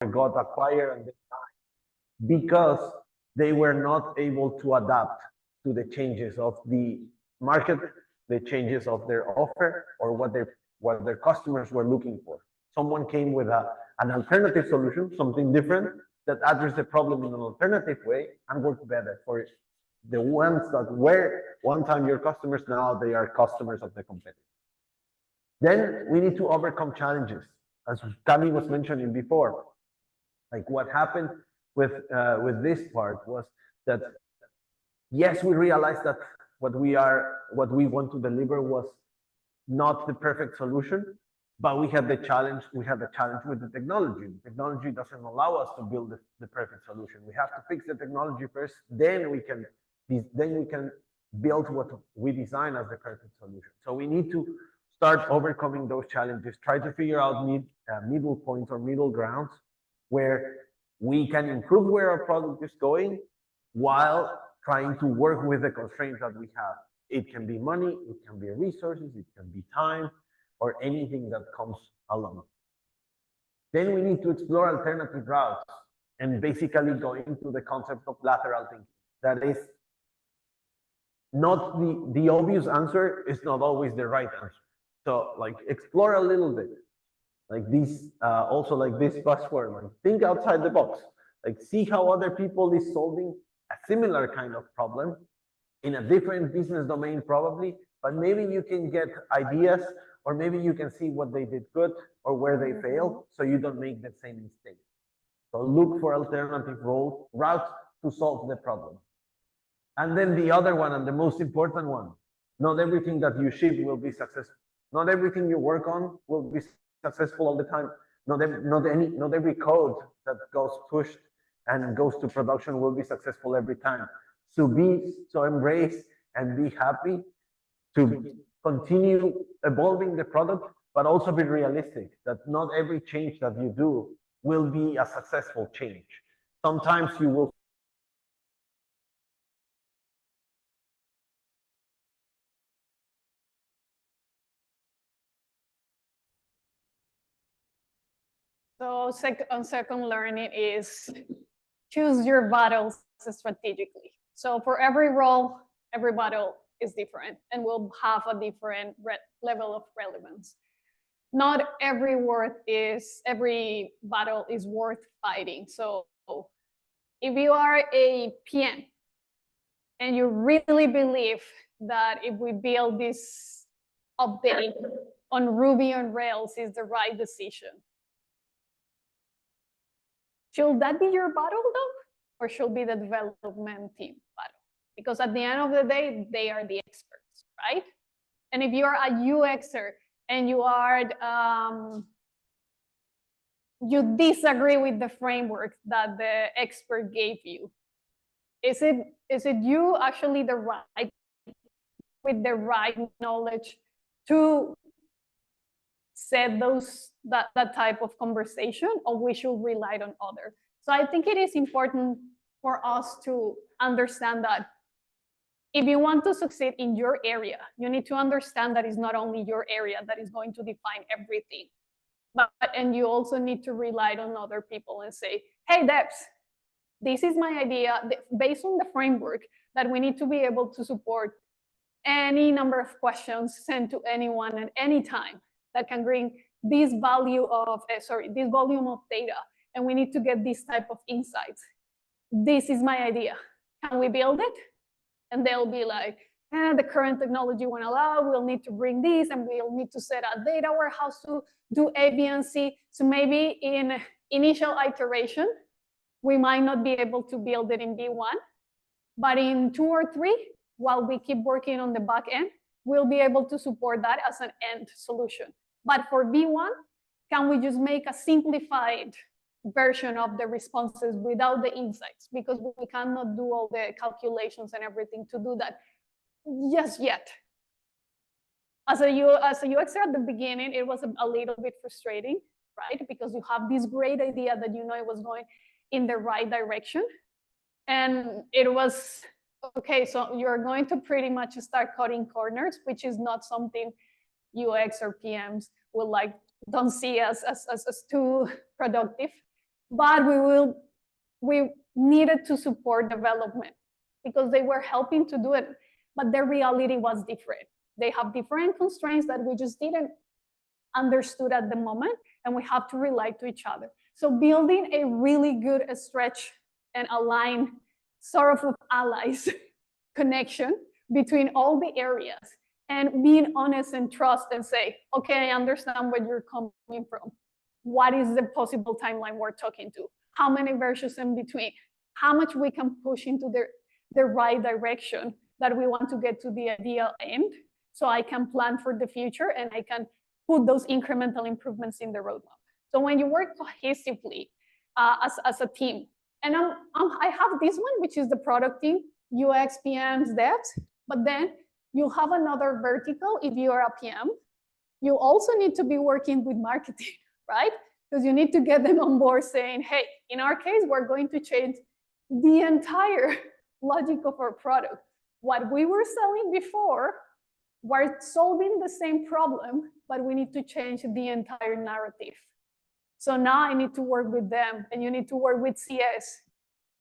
got acquired and because they were not able to adapt to the changes of the market, the changes of their offer, or what their customers were looking for. Someone came with an alternative solution, something different that addressed the problem in an alternative way and worked better for the ones that were one time your customers. Now they are customers of the competitor. Then we need to overcome challenges, as Cami was mentioning before. Like what happened with this part was that, yes, we realized that what we want to deliver was not the perfect solution, but we had the challenge with the technology. The technology doesn't allow us to build the perfect solution. We have to fix the technology first, then we can build what we design as the perfect solution. So we need to start overcoming those challenges, try to figure out middle points or middle grounds where we can improve where our product is going while trying to work with the constraints that we have. It can be money, it can be resources, it can be time, or anything that comes along. Then we need to explore alternative routes and basically go into the concept of lateral thinking. That is not the obvious answer is not always the right answer. So like explore a little bit. Like this, also like this buzzword, like think outside the box. Like see how other people is solving a similar kind of problem in a different business domain probably, but maybe you can get ideas, or maybe you can see what they did good or where they failed, so you don't make the same mistake. So look for alternative routes to solve the problem. And then the other one, and the most important one, not everything that you ship will be successful. Not everything you work on will be successful all the time. Not every code that goes pushed and goes to production will be successful every time. So embrace and be happy to continue evolving the product, but also be realistic that not every change that you do will be a successful change. Sometimes you will. So second learning is choose your battles strategically. So for every role, every battle is different and will have a different level of relevance. Not every battle is worth fighting. So if you are a PM and you really believe that if we build this update on Ruby on Rails is the right decision, should that be your battle though? Or should be the development team battle? Because at the end of the day, they are the experts, right? And if you are a UXer and you disagree with the framework that the expert gave you, is it you actually with the right knowledge to set that type of conversation, or we should rely on others? So I think it is important for us to understand that if you want to succeed in your area, you need to understand that it's not only your area that is going to define everything, and you also need to rely on other people and say, hey, devs, this is my idea based on the framework that we need to be able to support any number of questions sent to anyone at any time that can bring this volume of data, and we need to get this type of insights. This is my idea. Can we build it? And they'll be like, the current technology won't allow, we'll need to bring this, and we'll need to set a data warehouse to do A, B, and C. So maybe in initial iteration, we might not be able to build it in V1, but in 2 or 3, while we keep working on the back end, we'll be able to support that as an end solution. But for V1, can we just make a simplified version of the responses without the insights? Because we cannot do all the calculations and everything to do that just yet. As a UXer at the beginning, it was a little bit frustrating, right? Because you have this great idea that you know it was going in the right direction. And it was, okay, so you're going to pretty much start cutting corners, which is not something UX or PMs will don't see as too productive. but we needed to support development because they were helping to do it, but their reality was different. They have different constraints that we just didn't understood at the moment, and we have to rely to each other. So building a really good stretch and aligned sort of allies connection between all the areas, and being honest and trust and say, okay, I understand where you're coming from. What is the possible timeline we're talking to? How many versions in between? How much we can push into the right direction that we want to get to the ideal end, so I can plan for the future and I can put those incremental improvements in the roadmap. So when you work cohesively as a team, and I have this one, which is the product team, UX, PMs, devs, but then you have another vertical if you are a PM. You also need to be working with marketing, right? Because you need to get them on board saying, hey, in our case, we're going to change the entire logic of our product. What we were selling before, we're solving the same problem, but we need to change the entire narrative. So now I need to work with them, and you need to work with CS.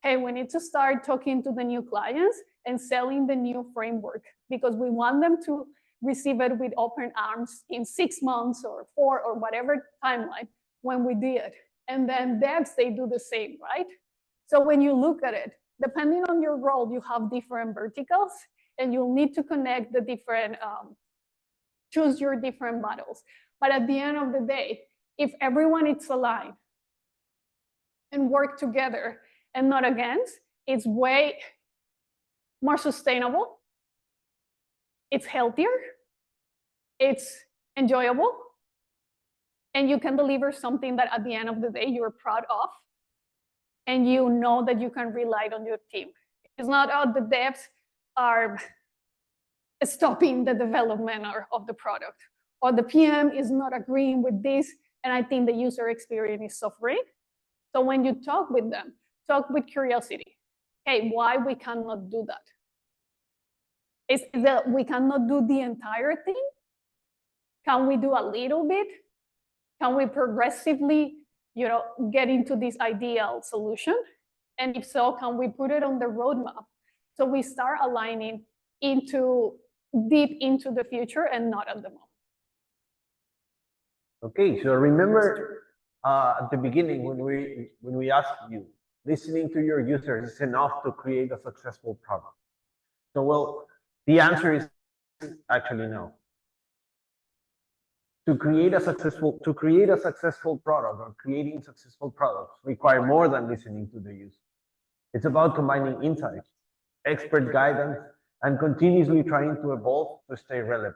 Hey, we need to start talking to the new clients and selling the new framework, because we want them to receive it with open arms in 6 months or 4 or whatever timeline when we did. And then devs, they do the same, right? So when you look at it, depending on your role, you have different verticals, and you'll need to connect the different, choose your different models. But at the end of the day, if everyone is aligned and work together and not against, it's way more sustainable, it's healthier, it's enjoyable, and you can deliver something that at the end of the day you're proud of, and you know that you can rely on your team. It's not, oh, the devs are stopping the development of the product, or the PM is not agreeing with this, and I think the user experience is suffering. So when you talk with them, talk with curiosity. Hey, why we cannot do that? Is that we cannot do the entire thing? Can we do a little bit? Can we progressively, get into this ideal solution? And if so, can we put it on the roadmap? So we start aligning deep into the future and not at the moment. Okay, so remember at the beginning when we asked you, listening to your users is enough to create a successful product. So well, the answer is actually no. To create a successful product, or creating successful products, require more than listening to the user. It's about combining insights, expert guidance, and continuously trying to evolve to stay relevant.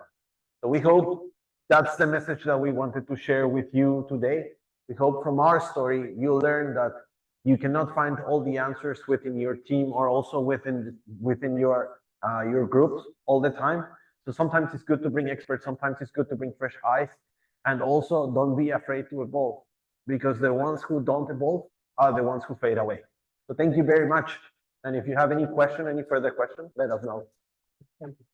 So we hope that's the message that we wanted to share with you today. We hope from our story, you'll learn that you cannot find all the answers within your team, or also within your groups all the time. So sometimes it's good to bring experts, sometimes it's good to bring fresh eyes, and also don't be afraid to evolve, because the ones who don't evolve are the ones who fade away. So thank you very much. And if you have any further question, let us know. Thank you.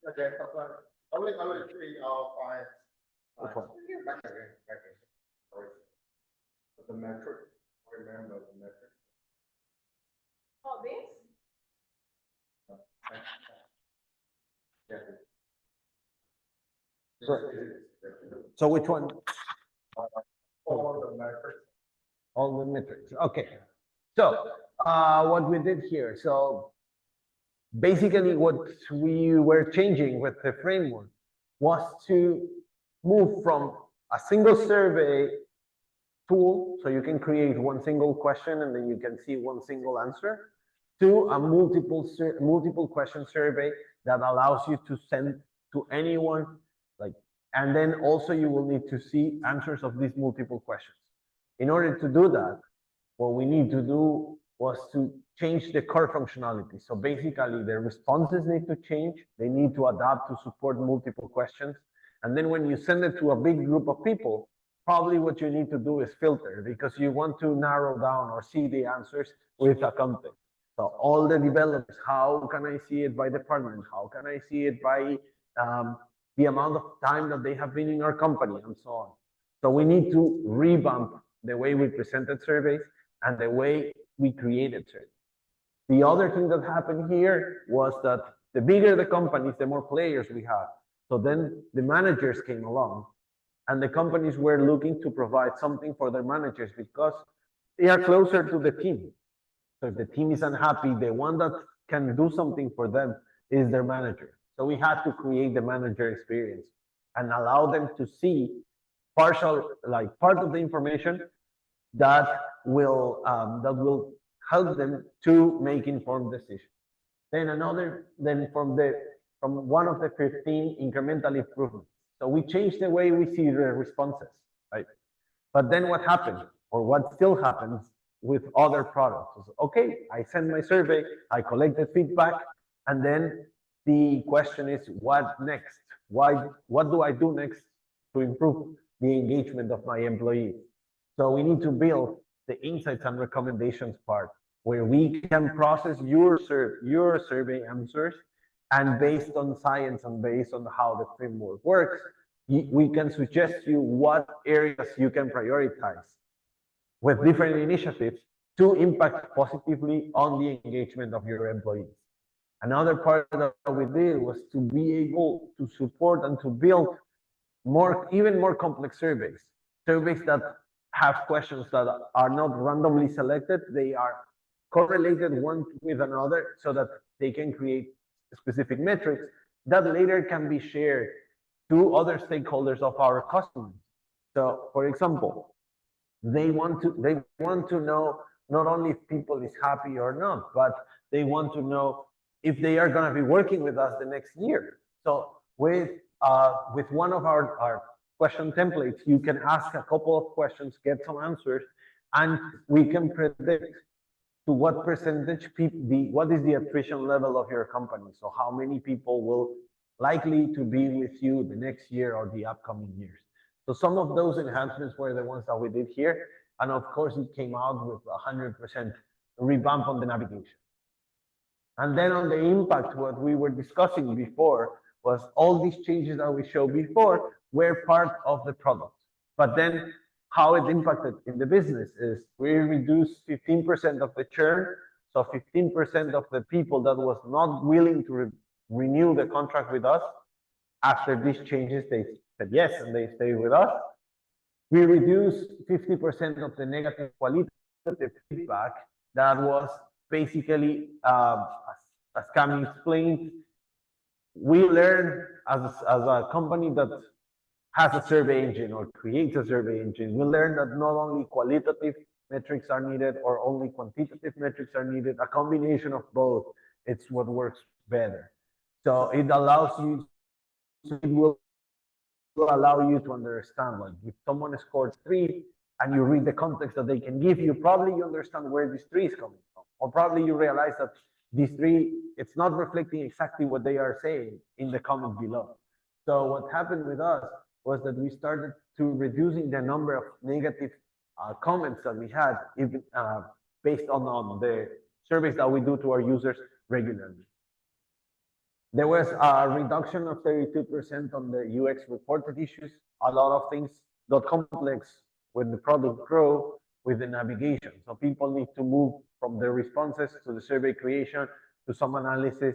Okay, only three or five. Which one? Back again. Sorry. The metric, remember the metric. Oh, this? So which one? All the metrics. All the metrics. Okay. So what we did here. So basically what we were changing with the framework was to move from a single survey tool, so you can create one single question and then you can see one single answer, to a multiple question survey that allows you to send to anyone, and then also you will need to see answers of these multiple questions. In order to do that, what we need to do was to change the core functionality. So basically the responses need to change. They need to adapt to support multiple questions. And then when you send it to a big group of people, probably what you need to do is filter, because you want to narrow down or see the answers with a context. So all the developers, how can I see it by department? How can I see it by the amount of time that they have been in our company and so on? So we need to revamp the way we presented surveys and the way we created surveys. The other thing that happened here was that the bigger the companies, the more players we have. So then the managers came along, and the companies were looking to provide something for their managers because they are closer to the team. So if the team is unhappy, the one that can do something for them is their manager. So we had to create the manager experience and allow them to see partial, like part of the information that will help them to make informed decisions. Then from one of the 15 incremental improvements. So we changed the way we see the responses, right? But then what happened, or what still happens with other products is, okay, I send my survey, I collect the feedback, and then the question is, what next? What do I do next to improve the engagement of my employees? So we need to build the insights and recommendations part, where we can process your survey answers, and based on science and based on how the framework works, we can suggest you what areas you can prioritize with different initiatives to impact positively on the engagement of your employees. Another part that we did was to be able to support and to build even more complex surveys that have questions that are not randomly selected. They are correlated one with another so that they can create specific metrics that later can be shared to other stakeholders of our customers. So, for example, they want to know not only if people is happy or not, but they want to know if they are going to be working with us the next year. So with one of our question templates, you can ask a couple of questions, get some answers, and we can predict to what percentage what is the attrition level of your company. So how many people will likely to be with you the next year or the upcoming years. So some of those enhancements were the ones that we did here. And of course, it came out with 100% revamp on the navigation. And then on the impact, what we were discussing before was all these changes that we showed before were part of the product. But then how it impacted in the business is we reduced 15% of the churn. So 15% of the people that was not willing to renew the contract with us, after these changes, they said yes, and they stayed with us. We reduced 50% of the negative qualitative feedback that was basically, as Cami explained, we learned as a company that has a survey engine or creates a survey engine, we learned that not only qualitative metrics are needed or only quantitative metrics are needed, a combination of both, it's what works better. So it allows you, it will allow you to understand, like if someone scored 3 and you read the context that they can give you, probably you understand where this 3 is coming from, or probably you realize that these 3, it's not reflecting exactly what they are saying in the comment below. So what happened with us was that we started to reducing the number of negative comments that we had, even based on the surveys that we do to our users regularly. There was a reduction of 32% on the UX reported issues. A lot of things got complex when the product grew with the navigation. So people need to move from the responses to the survey creation to some analysis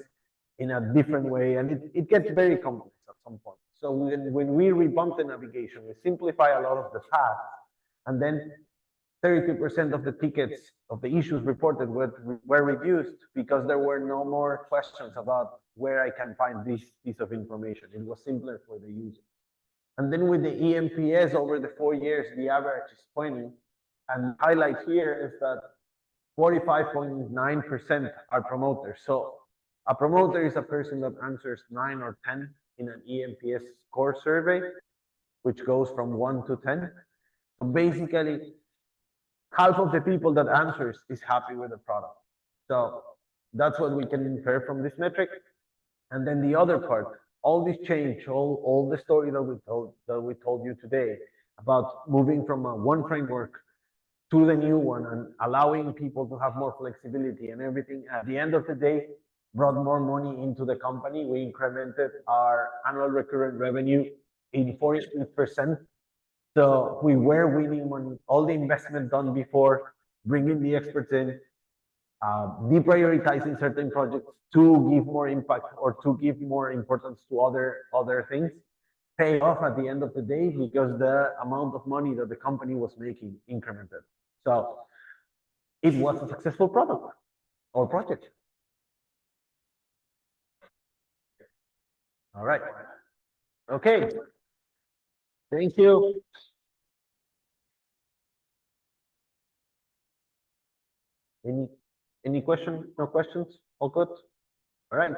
in a different way. And it gets very complex at some point. So when we revamp the navigation, we simplify a lot of the paths, and then 32% of the tickets, of the issues reported were reduced because there were no more questions about where I can find this piece of information. It was simpler for the user. And then with the EMPS over the 4 years, the average is 20. And highlight here is that 45.9% are promoters. So a promoter is a person that answers 9 or 10 in an EMPS score survey, which goes from 1 to 10. So basically, half of the people that answers is happy with the product. So that's what we can infer from this metric. And then the other part, all this change, all the story that we told you today, about moving from one framework to the new one and allowing people to have more flexibility and everything, at the end of the day, brought more money into the company. We incremented our annual recurrent revenue in 40%. So we were winning money. All the investment done before, bringing the experts in, deprioritizing certain projects to give more impact or to give more importance to other things, pay off at the end of the day because the amount of money that the company was making incremented. So it was a successful product or project. All right. Okay. Thank you. Any questions? No questions? All good? All right.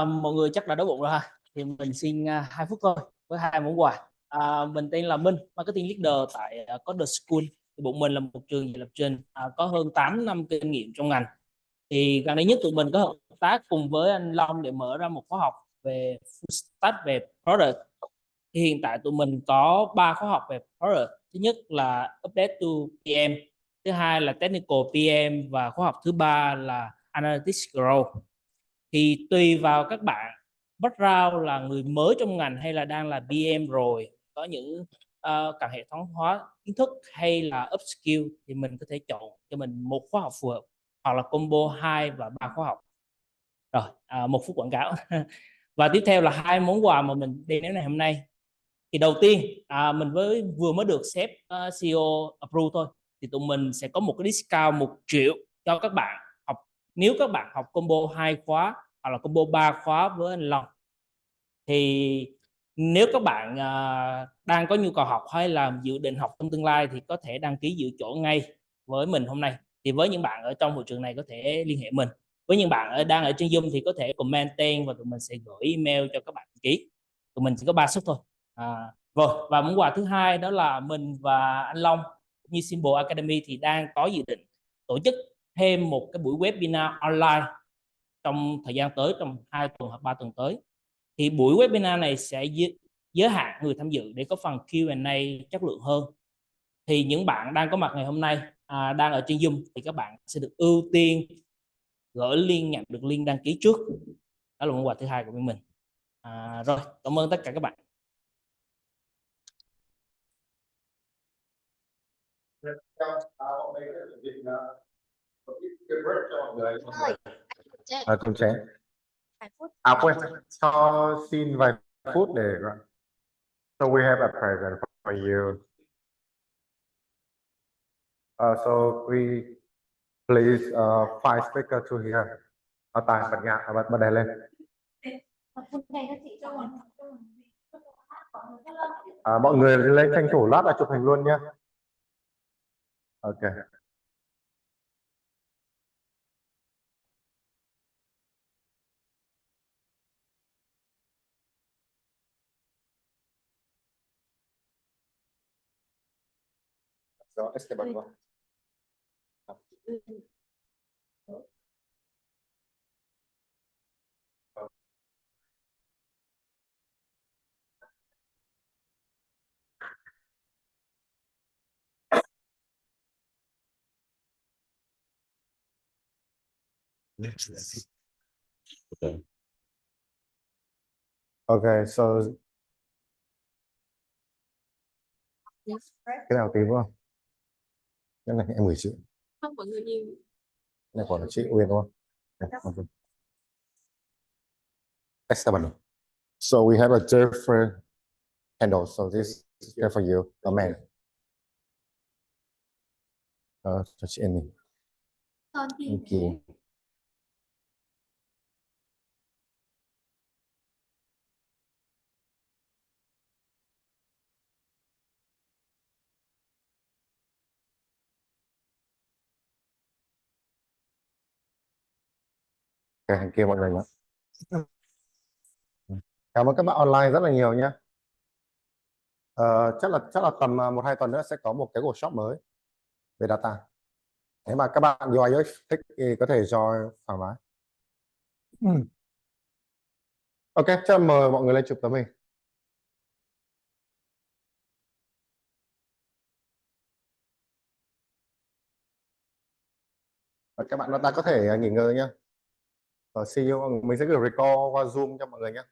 Mọi người chắc đã đói bụng rồi ha, thì mình xin 2 phút thôi với 2 món quà. Mình tên là Minh, marketing leader tại Coder School. Thì bọn mình là một trường dạy lập trình có hơn 8 năm kinh nghiệm trong ngành. Thì gần đây nhất tụi mình có hợp tác cùng với anh Long để mở ra một khóa học về full stack về product. Thì hiện tại tụi mình có 3 khóa học về product. Thứ nhất là update to PM, thứ hai là technical PM và khóa học thứ ba là analytics growth. Thì tùy vào các bạn background là người mới trong ngành hay là đang là PM rồi, có những cần hệ thống hóa kiến thức hay là upskill, thì mình có thể chọn cho mình một khóa học phù hợp hoặc là combo 2 và 3 khóa học. Rồi, 1 phút quảng cáo. Và tiếp theo là 2 món quà mà mình đem đến ngày hôm nay. Thì đầu tiên mình vừa mới được sếp CEO approve thôi, thì tụi mình sẽ có một cái discount 1 triệu cho các bạn học nếu các bạn học combo 2 khóa hoặc là combo 3 khóa với anh Long. Thì nếu các bạn đang có nhu cầu học hay là dự định học trong tương lai thì có thể đăng ký giữ chỗ ngay với mình hôm nay. Thì với những bạn ở trong hội trường này có thể liên hệ mình. Với những bạn đang ở trên Zoom thì có thể comment tên và tụi mình sẽ gửi email cho các bạn đăng ký. Tụi mình chỉ có 3 suất thôi. Vâng, và món quà thứ hai đó là mình và anh Long như Symbol Academy thì đang có dự định tổ chức thêm một cái buổi webinar online trong thời gian tới, trong 2 tuần hoặc 3 tuần tới. Thì buổi webinar này sẽ giới hạn người tham dự để có phần Q&A chất lượng hơn. Thì những bạn đang có mặt ngày hôm nay đang ở trên Zoom thì các bạn sẽ được ưu tiên gửi link, nhận được link đăng ký trước. Đó là món quà thứ hai của bên mình. Rồi, cảm ơn tất cả các bạn. Cùng chén. Quên, cho xin vài phút để gọi. So we have a present for you. So we please five speaker to here. Tài bật nhạc, bật đèn lên. Mọi người lên tranh thủ lát là chụp hình luôn nhé. Ok. Rồi, Esteban qua. Okay, so cái nào tím không? Cái này em gửi chị. Không, mọi người nhiều. Này còn là chị Uyên đúng không? Esteban. So we have a different handle. So this is there for you, a man. Cho chị em mình. Thank you. Okay, thank you mọi người nhé. Cảm ơn các bạn online rất là nhiều nhé. Chắc là tầm 1-2 tuần nữa sẽ có một cái workshop mới về data. Nếu mà các bạn UI UX thích thì có thể join thoải mái. Ok, chắc mời mọi người lên chụp tấm hình. Và các bạn ta có thể nghỉ ngơi nhé. See you, mình sẽ gửi record qua Zoom cho mọi người nhé.